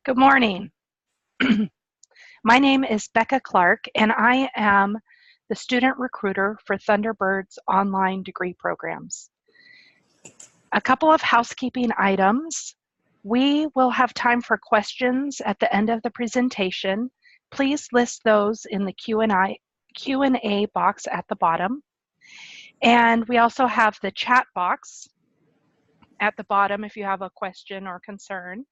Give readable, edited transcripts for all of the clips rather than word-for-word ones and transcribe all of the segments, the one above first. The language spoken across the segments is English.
Good morning. My name is Becca Clark, and I am the student recruiter for Thunderbird's online degree programs. A couple of housekeeping items. We will have time for questions at the end of the presentation. Please list those in the Q&A box at the bottom. And we also have the chat box at the bottom if you have a question or concern.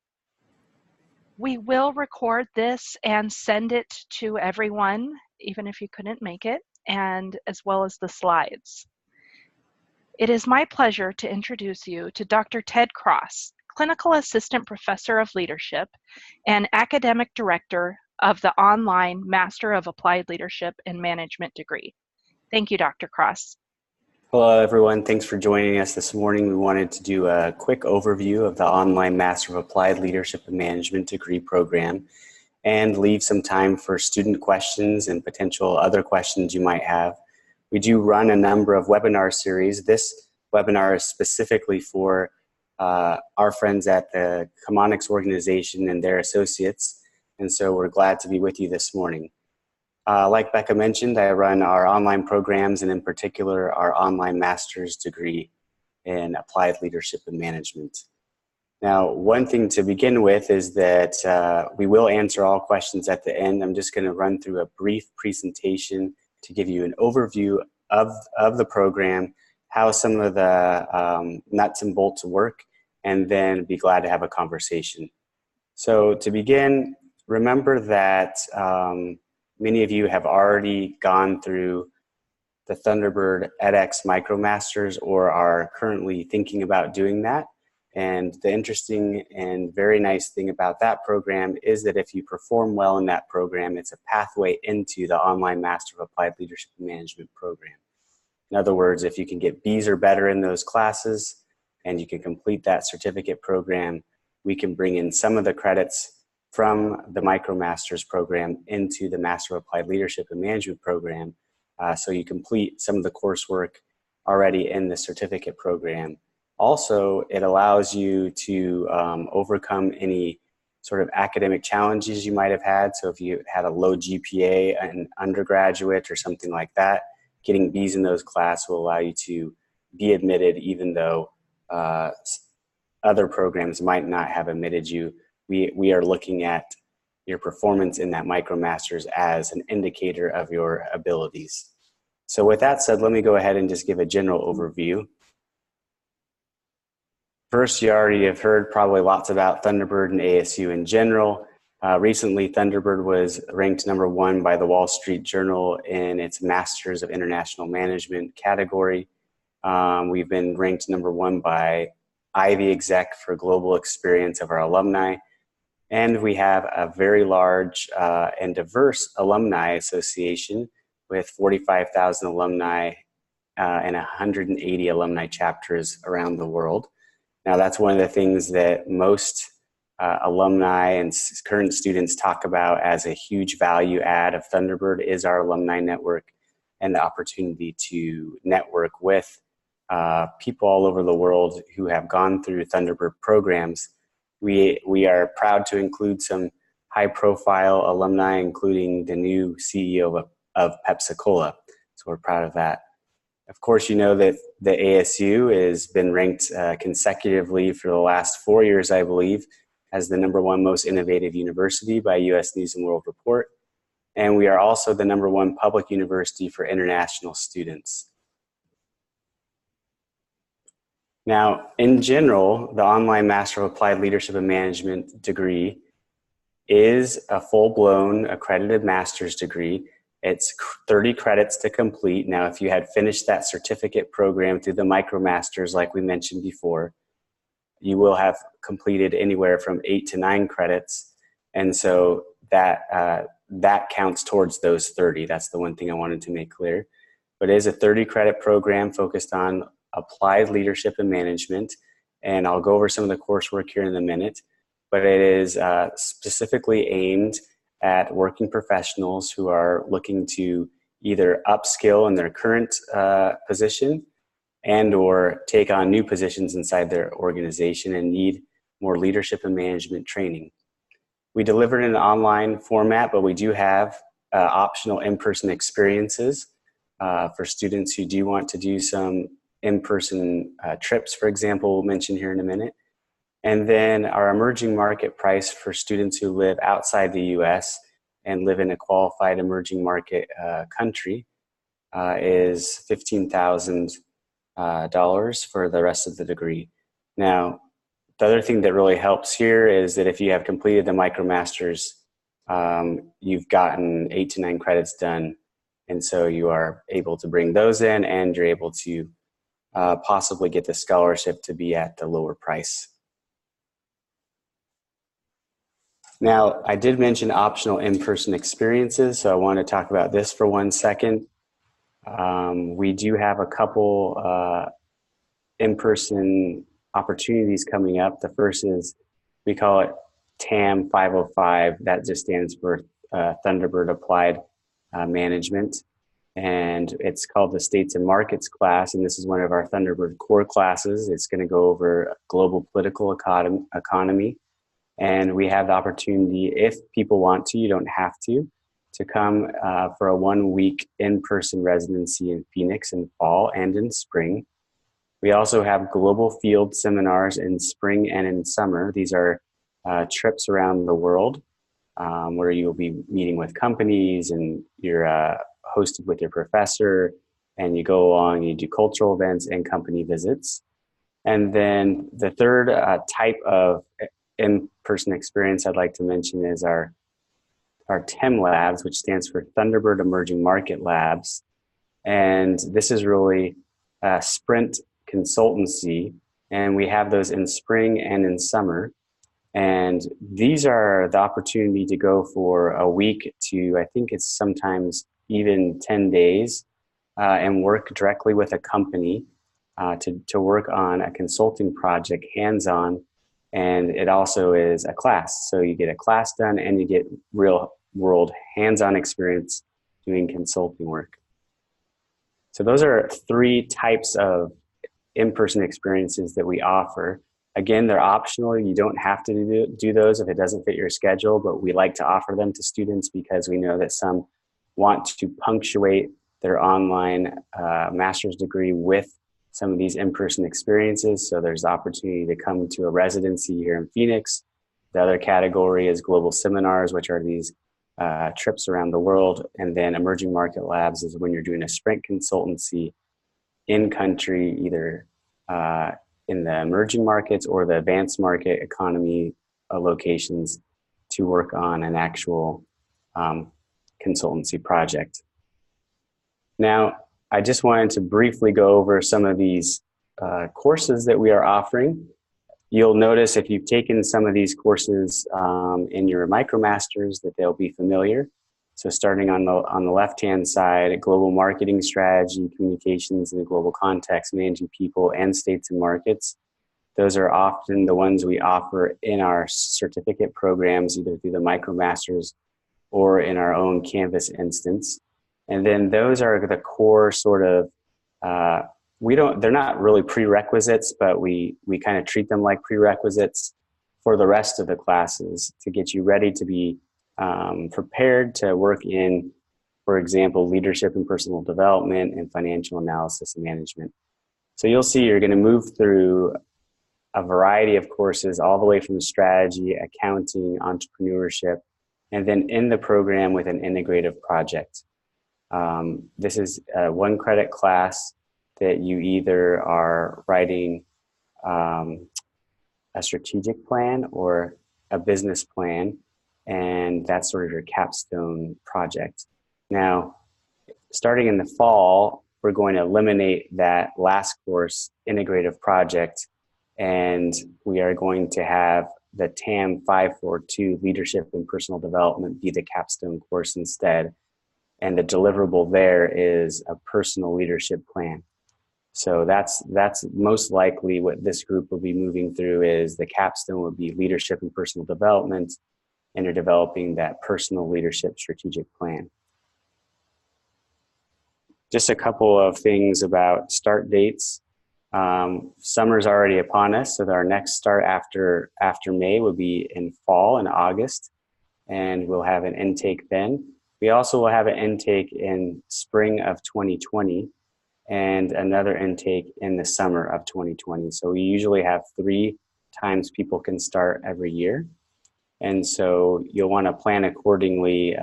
We will record this and send it to everyone, even if you couldn't make it, and as well as the slides. It is my pleasure to introduce you to Dr. Ted Cross, Clinical Assistant Professor of Leadership and Academic Director of the online Master of Applied Leadership and Management degree. Thank you, Dr. Cross. Hello, everyone. Thanks for joining us this morning. We wanted to do a quick overview of the online Master of Applied Leadership and Management degree program and leave some time for student questions and potential other questions you might have. We do run a number of webinar series. This webinar is specifically for our friends at the Chemonics organization and their associates, and so we're glad to be with you this morning. Like Becca mentioned, I run our online programs and in particular our online master's degree in applied leadership and management. Now, one thing to begin with is that we will answer all questions at the end. I'm just going to run through a brief presentation to give you an overview of the program, how some of the nuts and bolts work, and then be glad to have a conversation. So to begin, remember that many of you have already gone through the Thunderbird edX MicroMasters or are currently thinking about doing that. And the interesting and very nice thing about that program is that if you perform well in that program, it's a pathway into the online Master of Applied Leadership and Management program. In other words, if you can get B's or better in those classes and you can complete that certificate program, we can bring in some of the credits from the MicroMasters program into the Master of Applied Leadership and Management program. So you complete some of the coursework already in the certificate program. Also, it allows you to overcome any sort of academic challenges you might have had. So if you had a low GPA in undergraduate or something like that, getting B's in those classes will allow you to be admitted even though other programs might not have admitted you. We are looking at your performance in that MicroMasters as an indicator of your abilities. So with that said, let me go ahead and just give a general overview. First, you already have heard probably lots about Thunderbird and ASU in general. Recently, Thunderbird was ranked #1 by the Wall Street Journal in its Masters of International Management category. We've been ranked #1 by Ivy Exec for global experience of our alumni. And we have a very large and diverse alumni association with 45,000 alumni and 180 alumni chapters around the world. Now, that's one of the things that most alumni and current students talk about as a huge value add of Thunderbird is our alumni network and the opportunity to network with people all over the world who have gone through Thunderbird programs. We are proud to include some high-profile alumni, including the new CEO of Pepsi-Cola. So we're proud of that. Of course, you know that the ASU has been ranked consecutively for the last 4 years, I believe, as the #1 most innovative university by U.S. News & World Report. And we are also the #1 public university for international students. Now, in general, the online Master of Applied Leadership and Management degree is a full-blown accredited master's degree. It's 30 credits to complete. Now, if you had finished that certificate program through the MicroMasters, like we mentioned before, you will have completed anywhere from 8 to 9 credits. And so that counts towards those 30. That's the one thing I wanted to make clear. But it is a 30-credit program focused on applied leadership and management, and I'll go over some of the coursework here in a minute, but it is specifically aimed at working professionals who are looking to either upskill in their current position and or take on new positions inside their organization and need more leadership and management training. We deliver it in an online format, but we do have optional in-person experiences for students who do want to do some in-person trips, for example, we'll mention here in a minute. And then our emerging market price for students who live outside the US and live in a qualified emerging market country is $15,000 for the rest of the degree. Now, the other thing that really helps here is that if you have completed the MicroMasters, you've gotten 8 to 9 credits done. And so you are able to bring those in, and you're able to possibly get the scholarship to be at the lower price. Now, I did mention optional in-person experiences, so I want to talk about this for 1 second. We do have a couple in-person opportunities coming up. The first is, we call it TAM 505. That just stands for Thunderbird Applied Management. And it's called the States and Markets class. And this is one of our Thunderbird core classes. It's going to go over global political economy. And we have the opportunity, if people want to, you don't have to come for a 1-week in-person residency in Phoenix in fall and in spring. We also have global field seminars in spring and in summer. These are trips around the world where you'll be meeting with companies, and you're hosted with your professor, and you go along, you do cultural events and company visits. And then the third type of in-person experience I'd like to mention is our TEM labs, which stands for Thunderbird Emerging Market Labs. And this is really a sprint consultancy, and we have those in spring and in summer. And these are the opportunity to go for a week to, I think it's sometimes even 10 days, and work directly with a company to work on a consulting project hands-on. And it also is a class. So you get a class done, and you get real world hands-on experience doing consulting work. So those are 3 types of in-person experiences that we offer. Again, they're optional. You don't have to do those if it doesn't fit your schedule, but we like to offer them to students because we know that some want to punctuate their online master's degree with some of these in-person experiences. So there's the opportunity to come to a residency here in Phoenix. The other category is global seminars, which are these trips around the world. And then emerging market labs is when you're doing a sprint consultancy in country, either in the emerging markets or the advanced market economy locations, to work on an actual consultancy project. Now, I just wanted to briefly go over some of these courses that we are offering. You'll notice if you've taken some of these courses in your MicroMasters that they'll be familiar. So starting on the left-hand side, global marketing strategy, communications in a global context, managing people and states and markets. Those are often the ones we offer in our certificate programs, either through the MicroMasters or in our own Canvas instance. And then those are the core sort of, they're not really prerequisites, but we kind of treat them like prerequisites for the rest of the classes to get you ready to be prepared to work in, for example, leadership and personal development and financial analysis and management. So you'll see you're going to move through a variety of courses all the way from strategy, accounting, entrepreneurship, and then in the program with an integrative project. This is a 1-credit class that you either are writing a strategic plan or a business plan, and that's sort of your capstone project. Now, starting in the fall, we're going to eliminate that last course, integrative project, and we are going to have the TAM 542, Leadership and Personal Development, be the capstone course instead. And the deliverable there is a personal leadership plan. So that's most likely what this group will be moving through. Is the capstone will be leadership and personal development, and you're developing that personal leadership strategic plan. Just a couple of things about start dates. Summer's already upon us, so our next start after May would be in fall in August. and we'll have an intake then. We also will have an intake in spring of 2020 and another intake in the summer of 2020. So we usually have 3 times people can start every year. And so you'll want to plan accordingly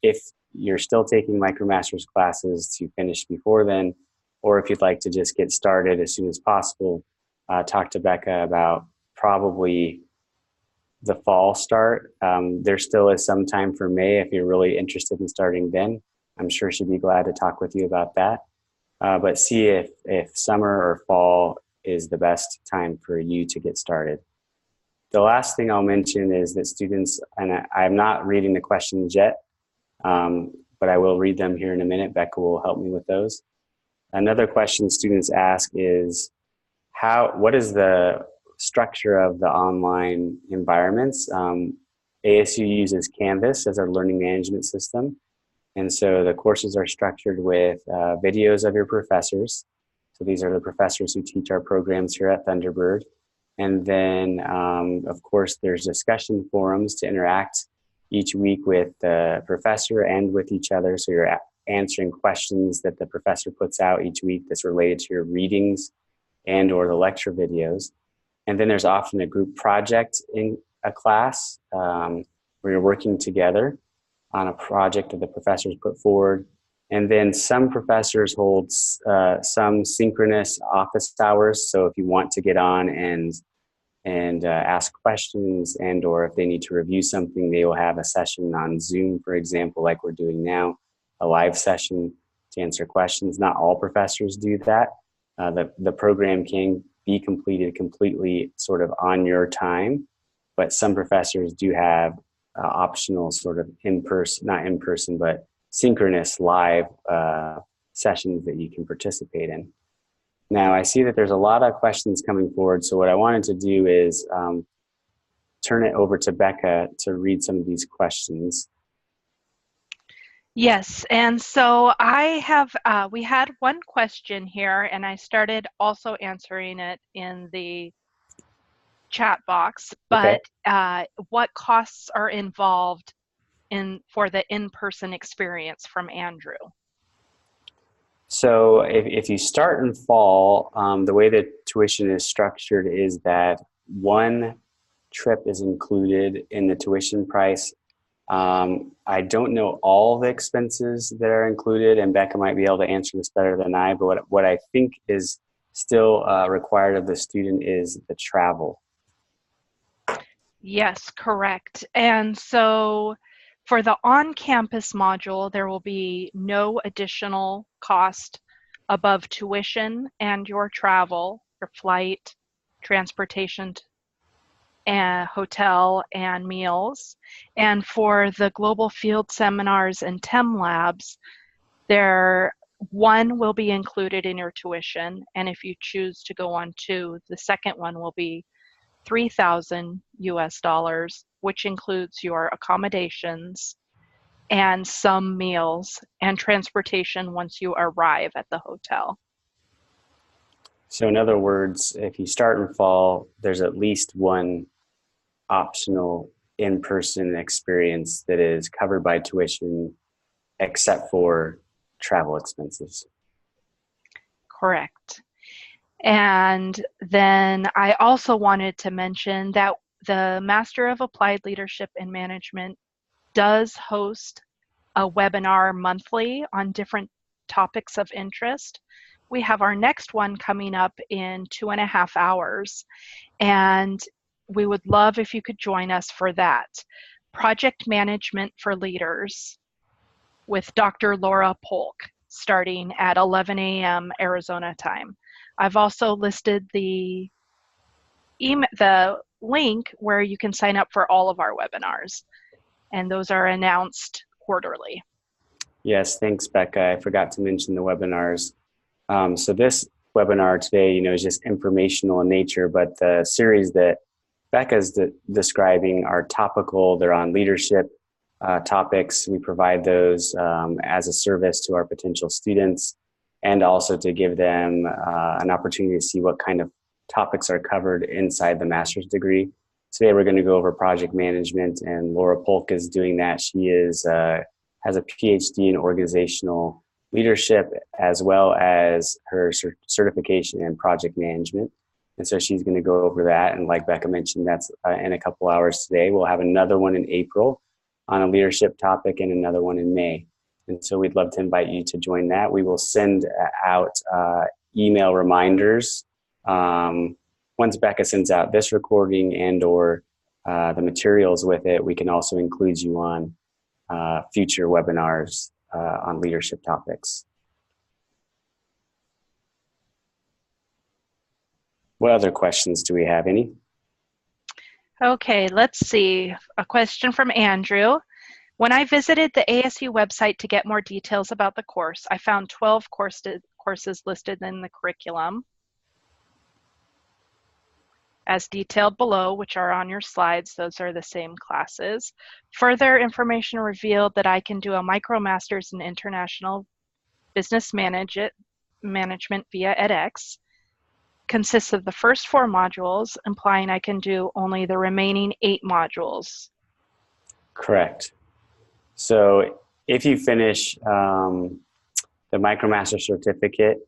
if you're still taking MicroMasters classes to finish before then, or if you'd like to just get started as soon as possible. Talk to Becca about probably the fall start. There still is some time for May if you're really interested in starting then. I'm sure she'd be glad to talk with you about that. But see if summer or fall is the best time for you to get started. The last thing I'll mention is that students, and I'm not reading the questions yet, but I will read them here in a minute. Becca will help me with those. Another question students ask is, what is the structure of the online environments? ASU uses Canvas as our learning management system. And so the courses are structured with videos of your professors. So these are the professors who teach our programs here at Thunderbird. And then, of course, there's discussion forums to interact each week with the professor and with each other. So you're answering questions that the professor puts out each week that's related to your readings and or the lecture videos. And then there's often a group project in a class where you're working together on a project that the professors put forward. And then some professors hold some synchronous office hours. So if you want to get on and ask questions and or if they need to review something, they will have a session on Zoom, for example, like we're doing now, a live session to answer questions. Not all professors do that. The program can be completed completely sort of on your time, but some professors do have optional sort of not in person, but synchronous live sessions that you can participate in. Now, I see that there's a lot of questions coming forward, so what I wanted to do is turn it over to Becca to read some of these questions. Yes, and so we had one question here, and I started also answering it in the chat box, but Okay. what costs are involved for the in-person experience from Andrew? So if you start in fall, the way that tuition is structured is that one trip is included in the tuition price. I don't know all the expenses that are included, and Becca might be able to answer this better than I, but what I think is still required of the student is the travel. Yes, correct. And so for the on-campus module, there will be no additional cost above tuition and your travel, your flight, transportation, and hotel and meals. And for the global field seminars and TEM labs, one will be included in your tuition, and if you choose to go on 2, the second one will be $3,000 US, which includes your accommodations and some meals and transportation once you arrive at the hotel. So in other words, if you start in fall, there's at least one optional in-person experience that is covered by tuition except for travel expenses. Correct. And then I also wanted to mention that the Master of Applied Leadership and Management does host a webinar monthly on different topics of interest. We have our next one coming up in 2.5 hours, and we would love if you could join us for that. Project Management for Leaders with Dr. Laura Polk, starting at 11 a.m. Arizona time. I've also listed the link where you can sign up for all of our webinars, and those are announced quarterly. Yes, thanks, Becca. I forgot to mention the webinars. So this webinar today, is just informational in nature, but the series that Becca's describing are topical. They're on leadership topics. We provide those as a service to our potential students, and also to give them an opportunity to see what kind of topics are covered inside the master's degree. today we're going to go over project management, and Laura Polk is doing that. She is has a PhD in organizational leadership as well as her certification in project management. And so she's going to go over that. And like Becca mentioned, that's in a couple hours today. We'll have another one in April on a leadership topic and another one in May. And so we'd love to invite you to join that. We will send out email reminders once Becca sends out this recording and or the materials with it. We can also include you on future webinars on leadership topics. What other questions do we have? Any? Okay, let's see. A question from Andrew. When I visited the ASU website to get more details about the course, I found 12 courses listed in the curriculum as detailed below, which are on your slides. Those are the same classes. Further information revealed that I can do a MicroMasters in International Business Management via edX. Consists of the first 4 modules, implying I can do only the remaining 8 modules. Correct. So if you finish the MicroMaster certificate,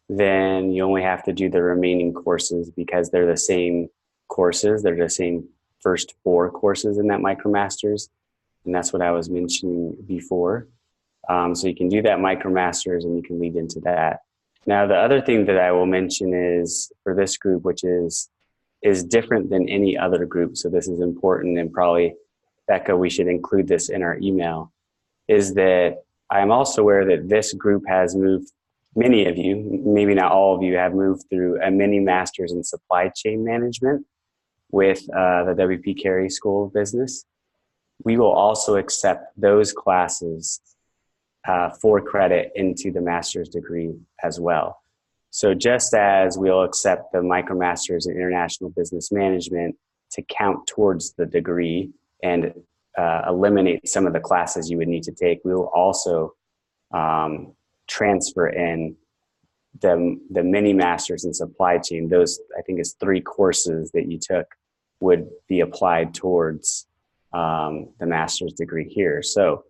then you only have to do the remaining courses because they're the same courses. They're the same first 4 courses in that MicroMasters. And that's what I was mentioning before. So you can do that MicroMasters and you can lead into that. Now, the other thing that I will mention is for this group, which is different than any other group. So this is important, and probably, Becca, we should include this in our email, is that I'm also aware that this group has moved, many of you, maybe not all of you, have moved through a mini master's in supply chain management with the W.P. Carey School of Business. We will also accept those classes for credit into the master's degree as well. So just as we'll accept the MicroMasters in International Business Management to count towards the degree and eliminate some of the classes you would need to take, we will also transfer in the mini masters in supply chain. Those, I think, is 3 courses that you took would be applied towards the master's degree here. So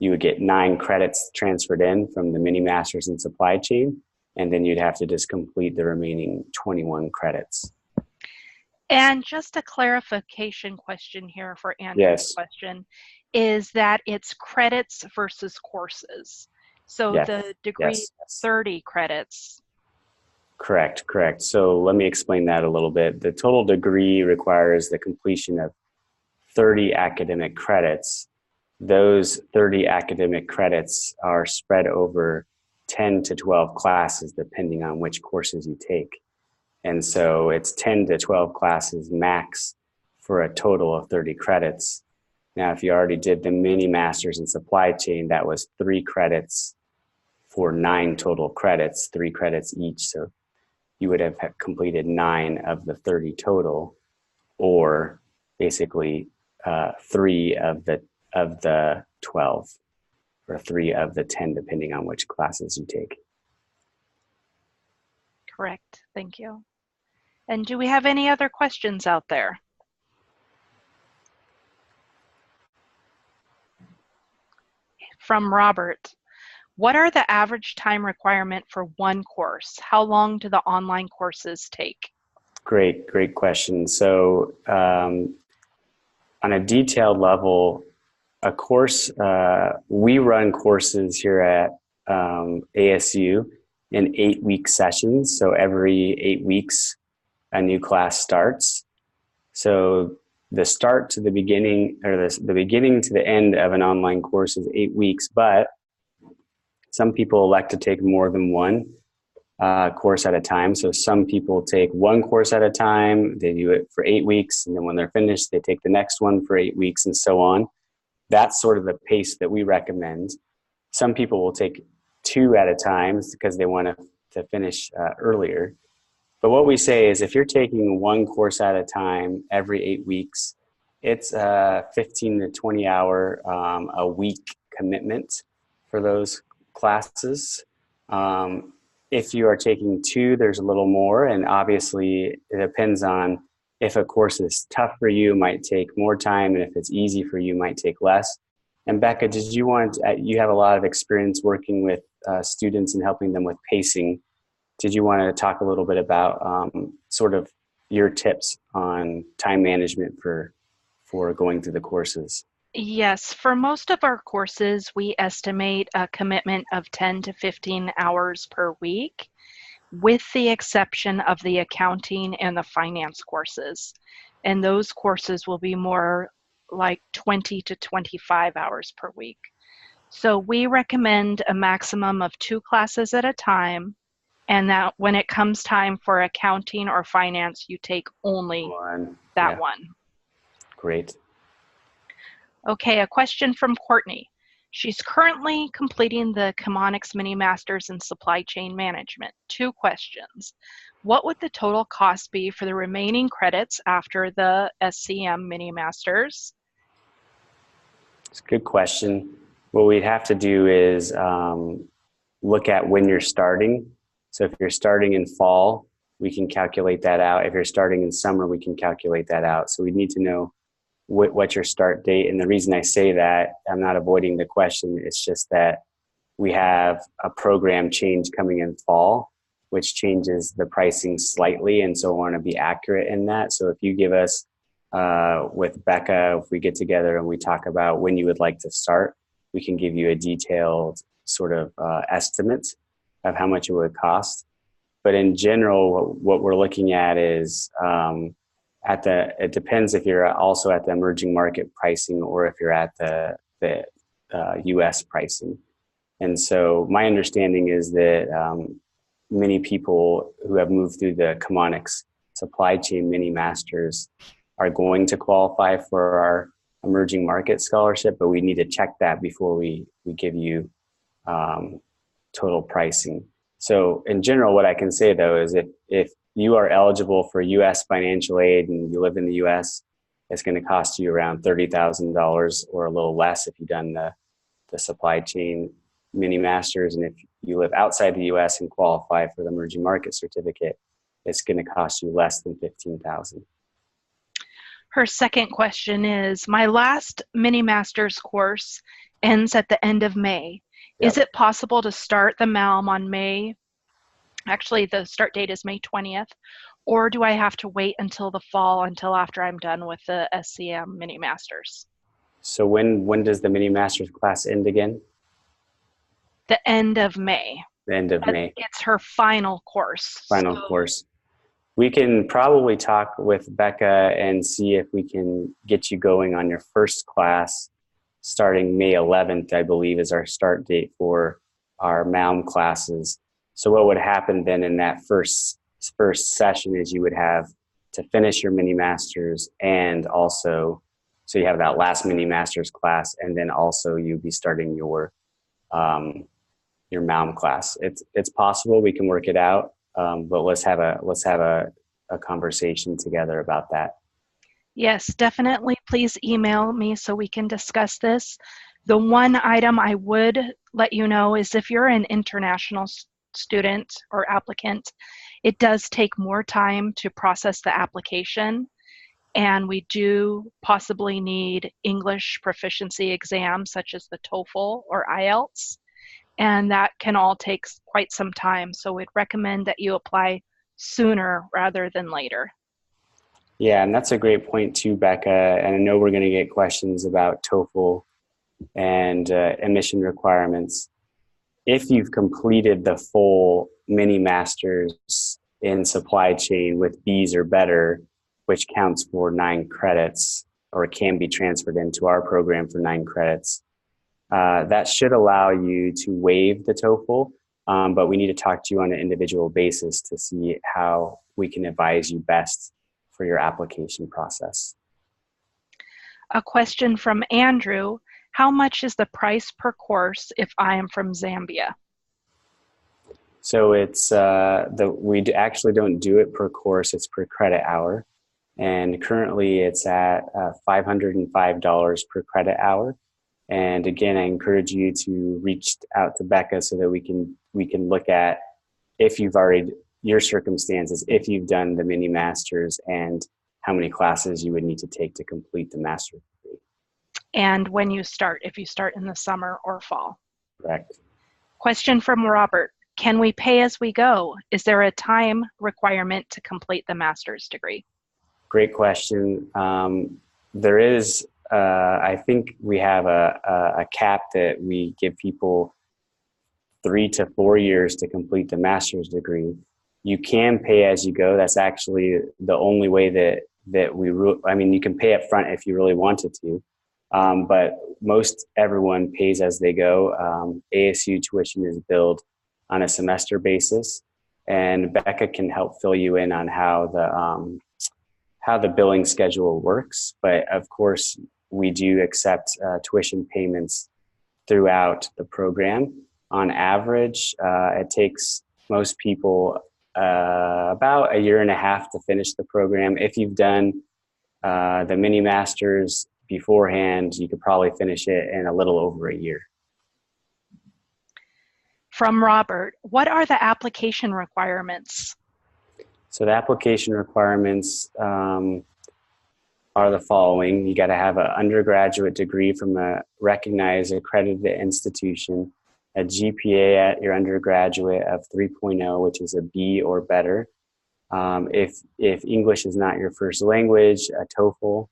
you would get 9 credits transferred in from the mini masters in supply chain, and then you'd have to just complete the remaining 21 credits. And just a clarification question here for Andrew's Yes. question is that it's credits versus courses. So Yes. the degree Yes. 30 credits. Correct. So let me explain that a little bit. The total degree requires the completion of 30 academic credits. Those 30 academic credits are spread over 10 to 12 classes, depending on which courses you take. And so it's 10 to 12 classes max for a total of 30 credits. Now, if you already did the mini masters in supply chain, that was 3 credits for 9 total credits, 3 credits each. So you would have completed 9 of the 30 total, or basically 3 of the 12, or 3 of the 10, depending on which classes you take. Correct. Thank you. And do we have any other questions out there? From Robert. What are the average time requirement for one course? How long do the online courses take? Great question. So on a detailed level, a course, we run courses here at ASU in 8-week sessions. So every 8 weeks, a new class starts. So the start to the beginning, or the beginning to the end of an online course is 8 weeks, but some people elect to take more than one course at a time. So some people take one course at a time, they do it for 8 weeks, and then when they're finished, they take the next one for 8 weeks, and so on. That's sort of the pace that we recommend. Some people will take 2 at a time because they want to finish earlier. But what we say is if you're taking one course at a time every 8 weeks, it's a 15 to 20 hour a week commitment for those classes. If you are taking 2, there's a little more, and obviously it depends on If a course is tough for you, it might take more time, and if it's easy for you, it might take less. And Becca, you have a lot of experience working with students and helping them with pacing. Did you want to talk a little bit about sort of your tips on time management for going through the courses? Yes, for most of our courses, we estimate a commitment of 10 to 15 hours per week, with the exception of the accounting and the finance courses. And those courses will be more like 20 to 25 hours per week. So we recommend a maximum of 2 classes at a time, and that when it comes time for accounting or finance, you take only that one. Great. Okay, a question from Courtney. She's currently completing the Chemonics Mini Masters in Supply Chain Management. 2 questions. What would the total cost be for the remaining credits after the SCM Mini Masters? It's a good question. What we'd have to do is look at when you're starting. So if you're starting in fall, we can calculate that out. If you're starting in summer, we can calculate that out. So we need to know what's your start date. And the reason I say that, I'm not avoiding the question, it's just that we have a program change coming in fall, which changes the pricing slightly. And so I want to be accurate in that. So if you give us, with Becca, if we get together and we talk about when you would like to start, we can give you a detailed sort of estimate of how much it would cost. But in general, what we're looking at is it depends if you're also at the emerging market pricing or if you're at the US pricing. And so my understanding is that many people who have moved through the Chemonics supply chain mini masters are going to qualify for our emerging market scholarship, but we need to check that before we give you total pricing. So in general, what I can say though is if you are eligible for US financial aid and you live in the US, it's going to cost you around $30,000 or a little less if you've done the supply chain mini masters. And if you live outside the US and qualify for the emerging market certificate, it's going to cost you less than $15,000. Her second question is, my last mini masters course ends at the end of May. Yep. Is it possible to start the MALM on May? Actually, the start date is May 20th. Or do I have to wait until the fall, until after I'm done with the SCM mini masters? So when does the mini masters class end again? The end of May. The end of May. It's her final course. Final course. We can probably talk with Becca and see if we can get you going on your first class starting May 11th, I believe, is our start date for our MALM classes. So what would happen then in that first session is you would have to finish your mini masters, and also, so you have that last mini masters class, and then also you'd be starting your MALM class. It's possible, we can work it out, but let's have a conversation together about that. Yes, definitely. Please email me so we can discuss this. The one item I would let you know is if you're an international student or applicant, it does take more time to process the application, and we do possibly need English proficiency exams such as the TOEFL or IELTS, and that can all take quite some time. So we'd recommend that you apply sooner rather than later. Yeah, and that's a great point too, Becca. And I know we're going to get questions about TOEFL and admission requirements. If you've completed the full mini masters in supply chain with B's or better, which counts for 9 credits or can be transferred into our program for 9 credits, that should allow you to waive the TOEFL, but we need to talk to you on an individual basis to see how we can advise you best for your application process. A question from Andrew: how much is the price per course if I am from Zambia? So it's we actually don't do it per course, it's per credit hour. And currently it's at $505 per credit hour. And again, I encourage you to reach out to Becca so that we can look at if you've already, your circumstances, if you've done the mini masters and how many classes you would need to take to complete the master's degree. And when you start, if you start in the summer or fall. Correct. Question from Robert. Can we pay as we go? Is there a time requirement to complete the master's degree? Great question. There is, I think we have a cap that we give people 3 to 4 years to complete the master's degree. You can pay as you go. That's actually the only way that I mean, you can pay up front if you really wanted to, but most everyone pays as they go. ASU tuition is billed on a semester basis, and Becca can help fill you in on how the billing schedule works. But of course, we do accept tuition payments throughout the program. On average, it takes most people about 1.5 years to finish the program. If you've done the mini masters beforehand, you could probably finish it in a little over 1 year. From Robert, what are the application requirements? So the application requirements are the following. You got to have an undergraduate degree from a recognized accredited institution, a GPA at your undergraduate of 3.0, which is a B or better. If English is not your first language, a TOEFL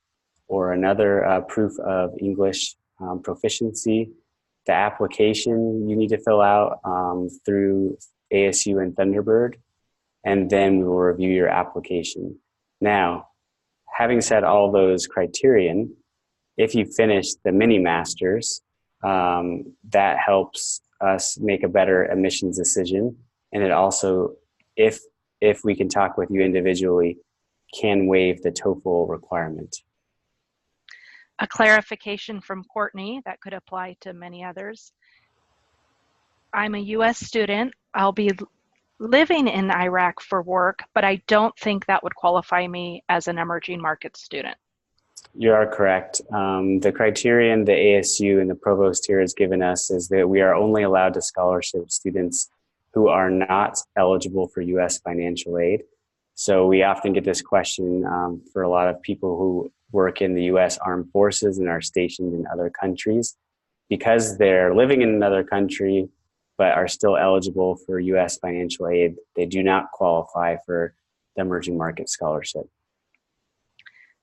or another proof of English proficiency. The application you need to fill out through ASU and Thunderbird, and then we will review your application. Now, having said all those criterion, if you finish the mini masters, that helps us make a better admissions decision, and it also, if we can talk with you individually, can waive the TOEFL requirement. A clarification from Courtney that could apply to many others. I'm a U.S. student. I'll be living in Iraq for work, but I don't think that would qualify me as an emerging markets student. You are correct. The criterion the ASU and the provost here has given us is that we are only allowed to scholarship students who are not eligible for U.S. financial aid. So we often get this question for a lot of people who work in the U.S. Armed Forces and are stationed in other countries. Because they're living in another country but are still eligible for U.S. financial aid, they do not qualify for the Emerging Market Scholarship.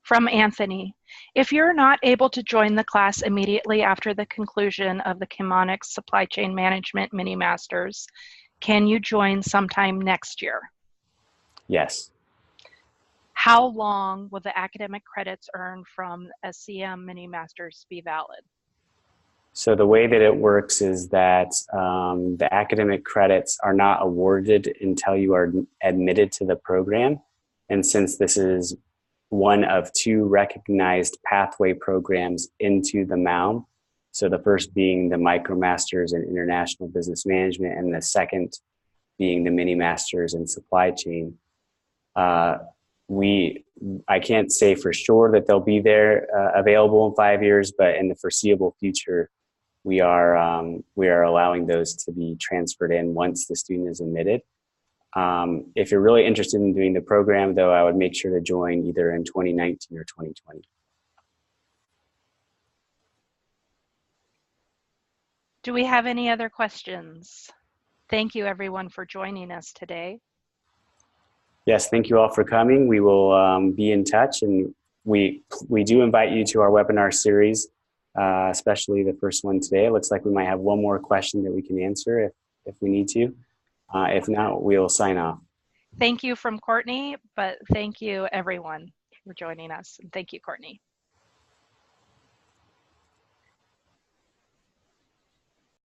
From Anthony, if you're not able to join the class immediately after the conclusion of the Chemonics Supply Chain Management Mini Masters, can you join sometime next year? Yes. How long will the academic credits earned from a CM Mini Masters be valid? So the way that it works is that the academic credits are not awarded until you are admitted to the program. And since this is one of 2 recognized pathway programs into the MAUM, so the first being the MicroMasters in International Business Management and the second being the Mini Masters in Supply Chain, I can't say for sure that they'll be there available in 5 years, but in the foreseeable future, we are allowing those to be transferred in once the student is admitted. If you're really interested in doing the program, though, I would make sure to join either in 2019 or 2020. Do we have any other questions? Thank you, everyone, for joining us today. Yes, thank you all for coming. We will be in touch, and we do invite you to our webinar series, especially the first one today. It looks like we might have one more question that we can answer if we need to. If not, we'll sign off. Thank you from Courtney, but thank you, everyone, for joining us. And thank you, Courtney.